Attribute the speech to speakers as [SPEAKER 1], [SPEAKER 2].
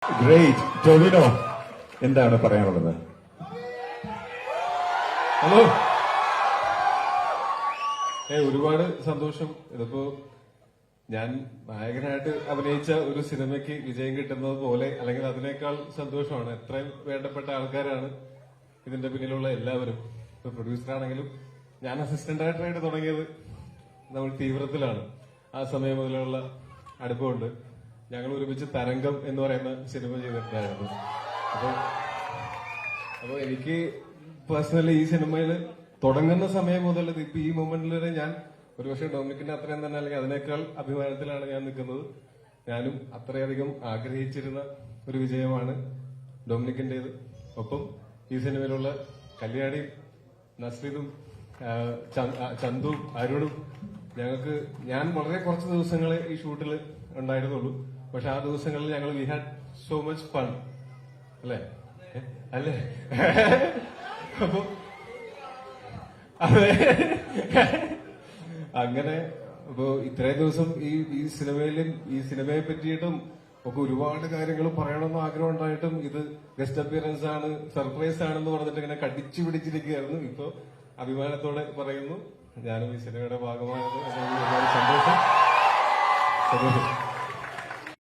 [SPEAKER 1] Great. Tovino, എന്താണ് പറയാനുള്ളത്?
[SPEAKER 2] Hello. ഒരുപാട് സന്തോഷം. ഇതിപ്പോ ഞാൻ നായകനായിട്ട് അഭിനയിച്ച ഒരു സിനിമയ്ക്ക് വിജയം കിട്ടുന്നത് പോലെ അല്ലെങ്കിൽ അതിനേക്കാൾ സന്തോഷമാണ്. എത്രയും വേണ്ടപ്പെട്ട ആൾക്കാരാണ് ഇതിന്റെ പിന്നിലുള്ള എല്ലാവരും. ഇപ്പൊ പ്രൊഡ്യൂസറാണെങ്കിലും ഞാൻ അസിസ്റ്റന്റ് ഡയറക്ടറായിട്ട് തുടങ്ങിയത് നമ്മൾ തീവ്രത്തിലാണ്. ആ സമയം മുതലുള്ള അടുപ്പമുണ്ട്. ഞങ്ങൾ ഒരുമിച്ച് തരംഗം എന്ന് പറയുന്ന സിനിമ ചെയ്തിട്ടുണ്ടായിരുന്നു. അപ്പൊ എനിക്ക് പേഴ്സണലി ഈ സിനിമയിൽ തുടങ്ങുന്ന സമയം മുതൽ ഇപ്പൊ ഈ മൊമെന്റിൽ വരെ ഞാൻ ഒരുപക്ഷെ ഡൊമിനിക്കിന്റെ അത്രയും തന്നെ അല്ലെങ്കിൽ അതിനേക്കാൾ അഭിമാനത്തിലാണ് ഞാൻ നിൽക്കുന്നത്. ഞാനും അത്രയധികം ആഗ്രഹിച്ചിരുന്ന ഒരു വിജയമാണ് ഡൊമിനിക്കിന്റേത്. ഒപ്പം ഈ സിനിമയിലുള്ള കല്യാണിയും നസ്രീതും ചന്തുവും അരുണും ഞാൻ വളരെ കുറച്ച് ദിവസങ്ങളെ ഈ ഷൂട്ടിൽ ഉണ്ടായിരുന്നുള്ളൂ. പക്ഷെ ആ ദിവസങ്ങളിൽ ഞങ്ങൾ we had so much fun അല്ലേ അപ്പൊ അതെ അങ്ങനെ അപ്പോ ഇത്രയും ദിവസം ഈ സിനിമയിലും ഈ സിനിമയെ പറ്റിയിട്ടും ഒക്കെ ഒരുപാട് കാര്യങ്ങൾ പറയണമെന്ന് ആഗ്രഹം ഉണ്ടായിട്ടും ഇത് ഗസ്റ്റ് അപ്പിയറൻസ് ആണ്, സർപ്രൈസ് ആണെന്ന് പറഞ്ഞിട്ട് ഇങ്ങനെ കടിച്ചു പിടിച്ചിരിക്കുകയായിരുന്നു. ഇപ്പൊ അഭിമാനത്തോടെ പറയുന്നു ഞാനും ഈ സിനിമയുടെ ഭാഗമായത്. ഒരുപാട് സന്തോഷം.